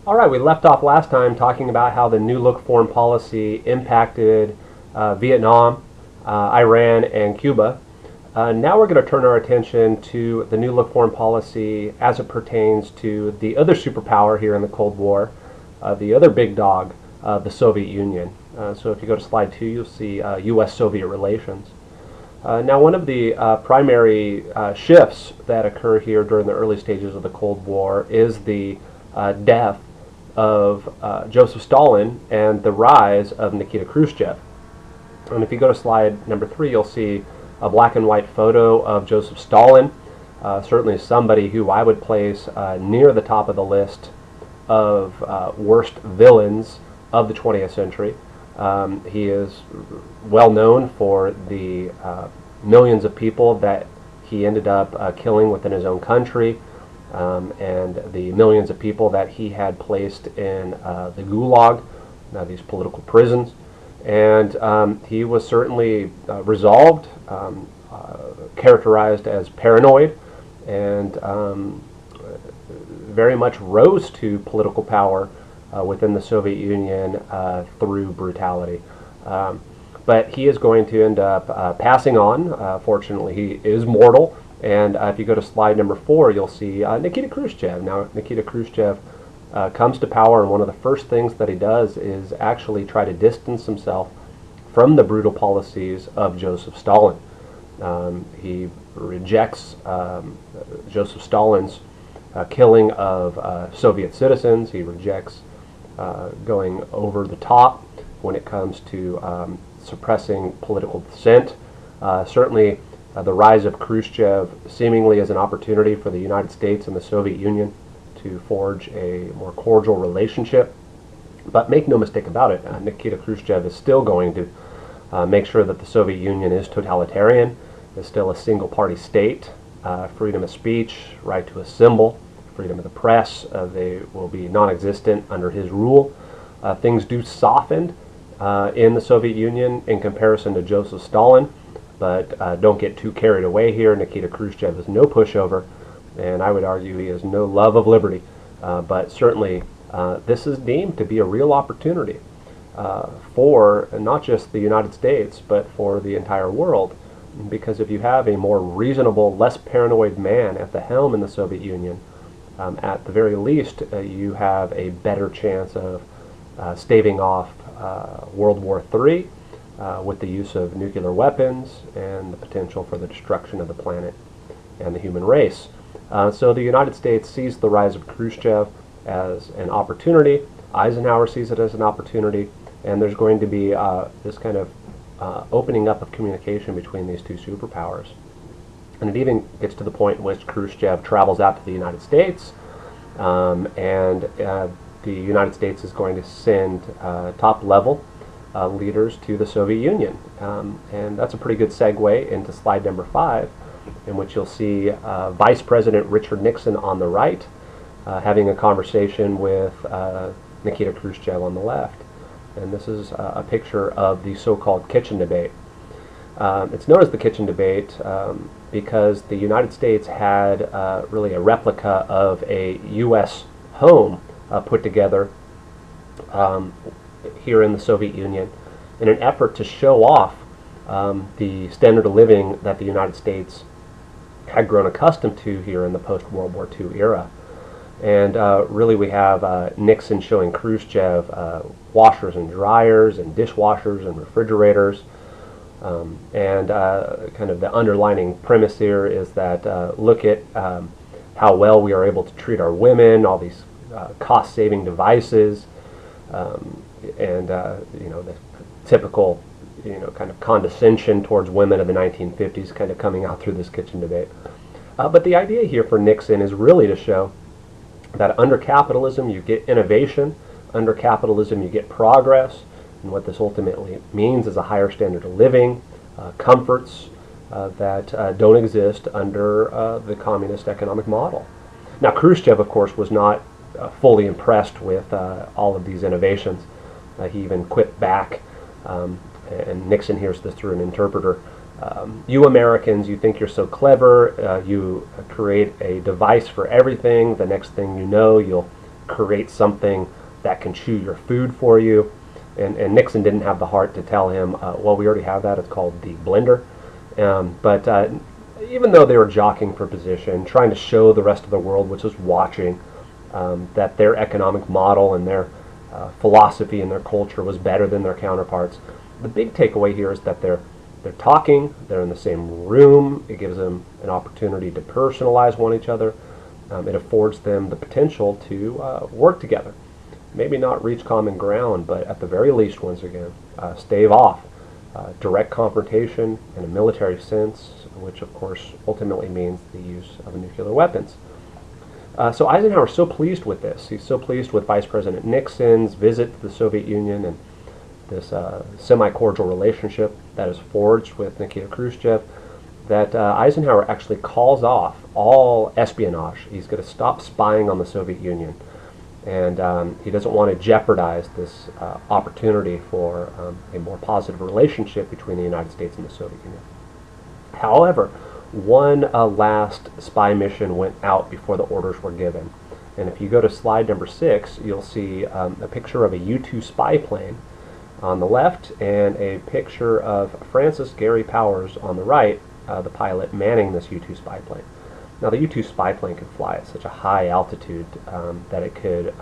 All right, we left off last time talking about how the New Look foreign policy impacted Vietnam, Iran, and Cuba. Now we're going to turn our attention to the New Look foreign policy as it pertains to the other superpower here in the Cold War, the other big dog, the Soviet Union. So if you go to slide 2, you'll see U.S.-Soviet relations. Now, one of the primary shifts that occur here during the early stages of the Cold War is the death of Joseph Stalin and the rise of Nikita Khrushchev. And if you go to slide number 3, you'll see a black and white photo of Joseph Stalin, certainly somebody who I would place near the top of the list of worst villains of the 20th century. He is well known for the millions of people that he ended up killing within his own country, and the millions of people that he had placed in the Gulag, these political prisons. And he was certainly resolved, characterized as paranoid, and very much rose to political power within the Soviet Union through brutality. But he is going to end up passing on. Fortunately, he is mortal. And if you go to slide number 4, you'll see Nikita Khrushchev. Now, Nikita Khrushchev comes to power, and one of the first things that he does is actually try to distance himself from the brutal policies of Joseph Stalin. He rejects Joseph Stalin's killing of Soviet citizens. He rejects going over the top when it comes to suppressing political dissent. Certainly, the rise of Khrushchev seemingly as an opportunity for the United States and the Soviet Union to forge a more cordial relationship. But make no mistake about it, Nikita Khrushchev is still going to make sure that the Soviet Union is totalitarian, is still a single-party state. Freedom of speech, right to assemble, freedom of the press, they will be non-existent under his rule. Things do soften in the Soviet Union in comparison to Joseph Stalin, but don't get too carried away here. Nikita Khrushchev is no pushover, and I would argue he has no love of liberty. But certainly this is deemed to be a real opportunity for not just the United States, but for the entire world. Because if you have a more reasonable, less paranoid man at the helm in the Soviet Union, at the very least, you have a better chance of staving off World War III with the use of nuclear weapons and the potential for the destruction of the planet and the human race. So the United States sees the rise of Khrushchev as an opportunity. Eisenhower sees it as an opportunity, and there's going to be this kind of opening up of communication between these two superpowers. And it even gets to the point in which Khrushchev travels out to the United States, and the United States is going to send top-level leaders to the Soviet Union. And that's a pretty good segue into slide number 5, in which you'll see Vice President Richard Nixon on the right having a conversation with Nikita Khrushchev on the left. And this is a picture of the so-called kitchen debate. It's known as the kitchen debate because the United States had really a replica of a U.S. home put together here in the Soviet Union in an effort to show off the standard of living that the United States had grown accustomed to here in the post-World War II era. And really we have Nixon showing Khrushchev washers and dryers and dishwashers and refrigerators. And kind of the underlining premise here is that look at how well we are able to treat our women, all these cost-saving devices, and the typical kind of condescension towards women of the 1950s kind of coming out through this kitchen debate. But the idea here for Nixon is really to show that under capitalism you get innovation, under capitalism you get progress, and what this ultimately means is a higher standard of living, comforts that don't exist under the communist economic model. Now Khrushchev, of course, was not fully impressed with all of these innovations. He even quipped back, and Nixon hears this through an interpreter. You Americans, you think you're so clever, you create a device for everything. The next thing you know, you'll create something that can chew your food for you. And Nixon didn't have the heart to tell him, well, we already have that. It's called the blender. But even though they were jockeying for position, trying to show the rest of the world, which was watching, that their economic model and their philosophy and their culture was better than their counterparts, the big takeaway here is that they're talking, they're in the same room. It gives them an opportunity to personalize one each other. It affords them the potential to work together. Maybe not reach common ground, but at the very least, once again, stave off direct confrontation in a military sense, which of course ultimately means the use of nuclear weapons. So Eisenhower's so pleased with this. He's so pleased with Vice President Nixon's visit to the Soviet Union and this semi-cordial relationship that is forged with Nikita Khrushchev, that Eisenhower actually calls off all espionage. He's going to stop spying on the Soviet Union. And he doesn't want to jeopardize this opportunity for a more positive relationship between the United States and the Soviet Union. However, one last spy mission went out before the orders were given. And if you go to slide number 6, you'll see a picture of a U-2 spy plane on the left and a picture of Francis Gary Powers on the right, the pilot manning this U-2 spy plane. Now, the U-2 spy plane could fly at such a high altitude that it could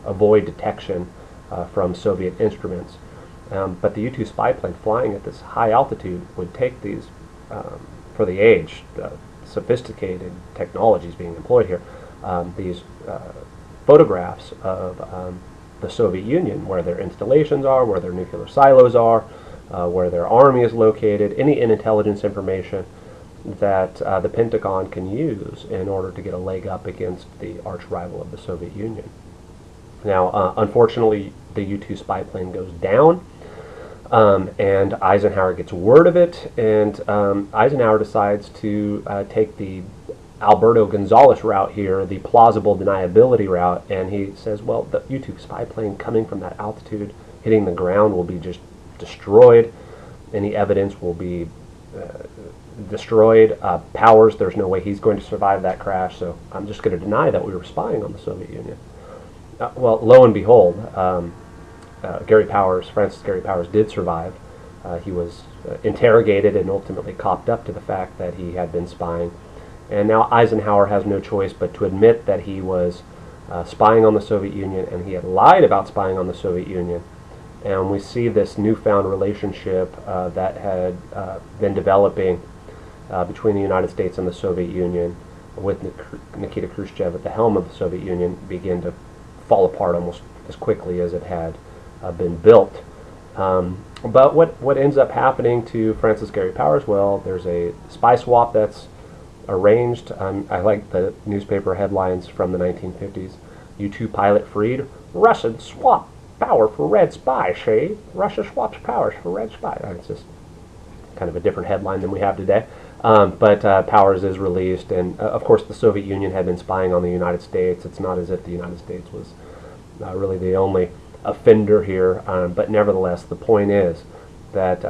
avoid detection from Soviet instruments. But the U-2 spy plane flying at this high altitude would take these, for the age, sophisticated technologies being employed here, these photographs of the Soviet Union, where their installations are, where their nuclear silos are, where their army is located, any intelligence information that the Pentagon can use in order to get a leg up against the arch rival of the Soviet Union. Now, unfortunately, the U-2 spy plane goes down, and Eisenhower gets word of it, and Eisenhower decides to take the Alberto Gonzales route here, the plausible deniability route, and he says, well, the U-2 spy plane coming from that altitude, hitting the ground, will be just destroyed. Any evidence will be destroyed. Powers, there's no way he's going to survive that crash, so I'm just going to deny that we were spying on the Soviet Union. Well, lo and behold, Francis Gary Powers did survive. He was interrogated and ultimately copped up to the fact that he had been spying. And now Eisenhower has no choice but to admit that he was spying on the Soviet Union, and he had lied about spying on the Soviet Union. And we see this newfound relationship that had been developing between the United States and the Soviet Union, with Nikita Khrushchev at the helm of the Soviet Union, begin to fall apart almost as quickly as it had been built. But what ends up happening to Francis Gary Powers? Well, there's a spy swap that's arranged. I like the newspaper headlines from the 1950s. U-2 pilot freed. Russian swap power for red spy, Shay. Russia swaps powers for red spy. It's just kind of a different headline than we have today. But Powers is released, and of course the Soviet Union had been spying on the United States. It's not as if the United States was really the only offender here, but nevertheless, the point is that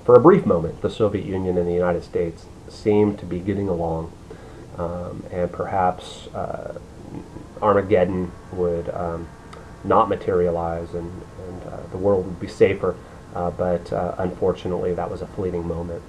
for a brief moment, the Soviet Union and the United States seemed to be getting along, and perhaps Armageddon would not materialize, and the world would be safer, but unfortunately that was a fleeting moment.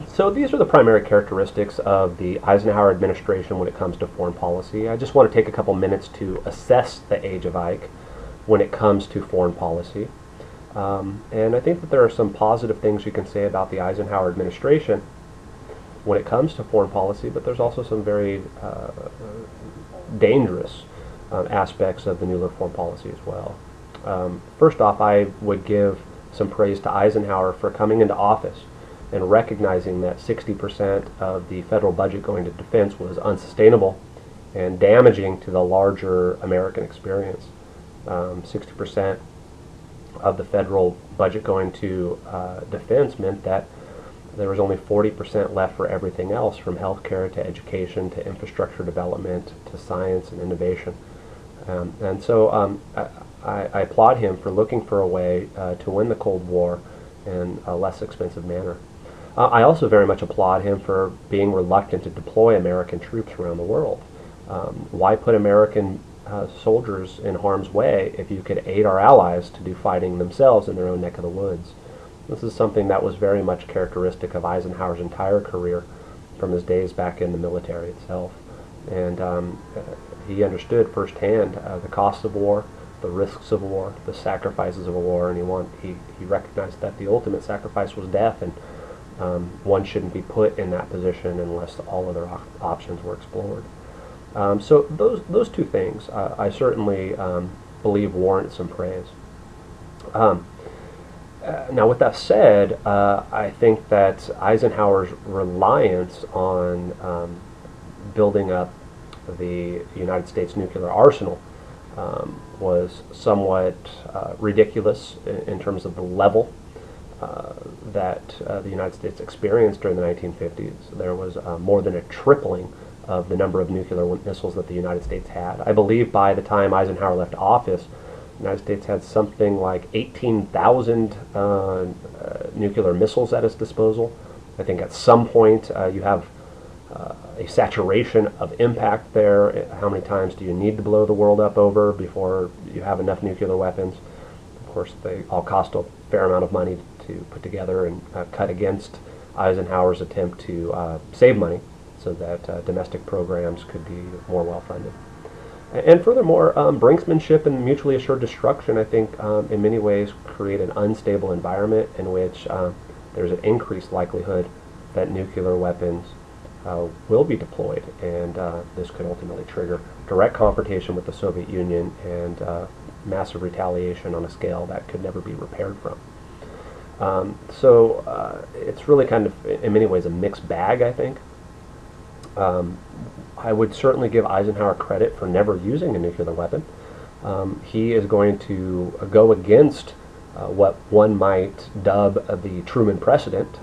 So these are the primary characteristics of the Eisenhower administration when it comes to foreign policy. I just want to take a couple minutes to assess the age of Ike when it comes to foreign policy. And I think that there are some positive things you can say about the Eisenhower administration when it comes to foreign policy, but there's also some very dangerous aspects of the New Look foreign policy as well. First off, I would give some praise to Eisenhower for coming into office and recognizing that 60% of the federal budget going to defense was unsustainable and damaging to the larger American experience. 60% of the federal budget going to defense meant that there was only 40% left for everything else, from healthcare to education to infrastructure development to science and innovation. And so I applaud him for looking for a way to win the Cold War in a less expensive manner. I also very much applaud him for being reluctant to deploy American troops around the world. Why put American soldiers in harm's way if you could aid our allies to do fighting themselves in their own neck of the woods? This is something that was very much characteristic of Eisenhower's entire career from his days back in the military itself. And he understood firsthand the costs of war, the risks of war, the sacrifices of a war, and he recognized that the ultimate sacrifice was death, and one shouldn't be put in that position unless all other options were explored. So those two things I certainly believe warrant some praise. Now, with that said, I think that Eisenhower's reliance on building up the United States nuclear arsenal was somewhat ridiculous in terms of the level that the United States experienced during the 1950s. There was more than a tripling of the number of nuclear missiles that the United States had. I believe by the time Eisenhower left office, the United States had something like 18,000 nuclear missiles at its disposal. I think at some point you have a saturation of impact there. How many times do you need to blow the world up over before you have enough nuclear weapons? Of course, they all cost a fair amount of money to put together and cut against Eisenhower's attempt to save money so that domestic programs could be more well-funded. And furthermore, brinksmanship and mutually assured destruction, I think, in many ways create an unstable environment in which there's an increased likelihood that nuclear weapons will be deployed, and this could ultimately trigger direct confrontation with the Soviet Union and massive retaliation on a scale that could never be repaired from. So it's really kind of, in many ways, a mixed bag, I think. I would certainly give Eisenhower credit for never using a nuclear weapon. He is going to go against what one might dub the Truman precedent.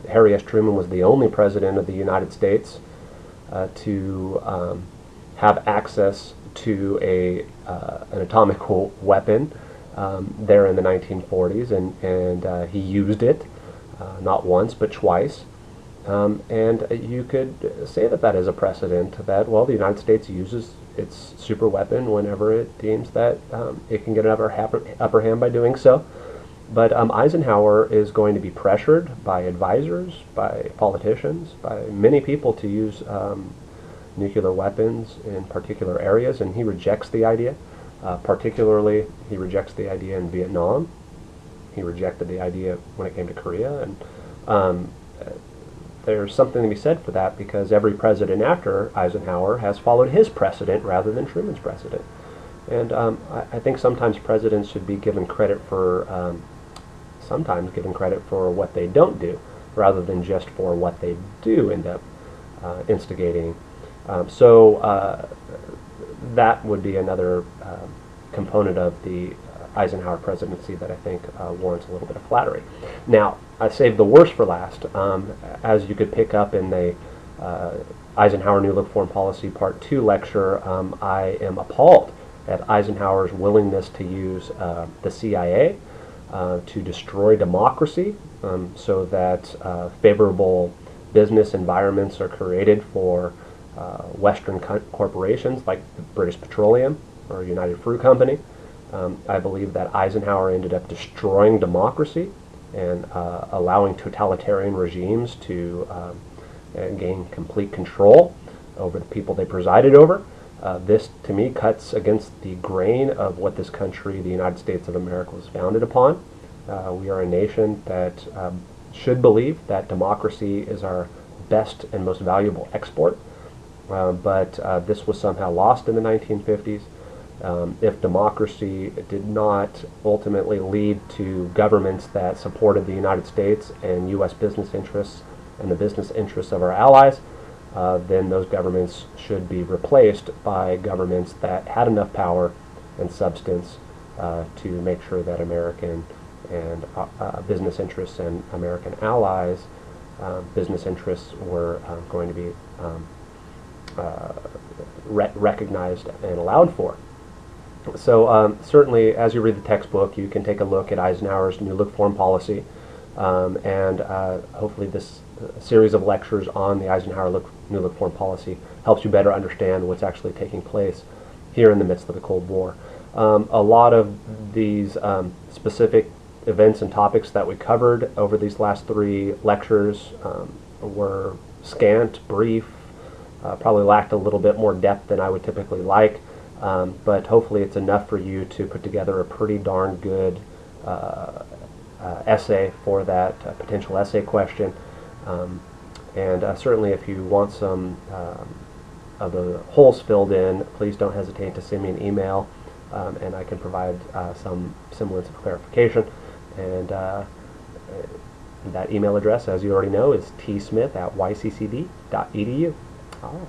Harry S. Truman was the only president of the United States to have access to an atomic weapon there in the 1940s, and he used it not once but twice. And you could say that that is a precedent that, well, the United States uses its super weapon whenever it deems that it can get an upper hand by doing so. But Eisenhower is going to be pressured by advisors, by politicians, by many people to use nuclear weapons in particular areas, and he rejects the idea. Particularly, he rejects the idea in Vietnam. He rejected the idea when it came to Korea, and there's something to be said for that, because every president after Eisenhower has followed his precedent rather than Truman's precedent. And I think sometimes presidents should be given credit for what they don't do, rather than just for what they do end up instigating. So that would be another component of the Eisenhower presidency that I think warrants a little bit of flattery. Now, I saved the worst for last. As you could pick up in the Eisenhower New Look Foreign Policy Part 2 lecture, I am appalled at Eisenhower's willingness to use the CIA to destroy democracy so that favorable business environments are created for Western corporations like the British Petroleum or United Fruit Company. I believe that Eisenhower ended up destroying democracy and allowing totalitarian regimes to gain complete control over the people they presided over. This, to me, cuts against the grain of what this country, the United States of America, was founded upon. We are a nation that should believe that democracy is our best and most valuable export, but this was somehow lost in the 1950s. If democracy did not ultimately lead to governments that supported the United States and U.S. business interests and the business interests of our allies, then those governments should be replaced by governments that had enough power and substance to make sure that American and business interests and American allies' business interests were going to be recognized and allowed for. So certainly, as you read the textbook, you can take a look at Eisenhower's New Look Foreign Policy. and hopefully this series of lectures on the Eisenhower New Look foreign policy helps you better understand what's actually taking place here in the midst of the Cold War. A lot of these specific events and topics that we covered over these last 3 lectures were scant, brief, probably lacked a little bit more depth than I would typically like, but hopefully it's enough for you to put together a pretty darn good essay for that potential essay question. And certainly if you want some of the holes filled in, please don't hesitate to send me an email, and I can provide some semblance of clarification. And that email address, as you already know, is tsmith@yccd.edu. All right.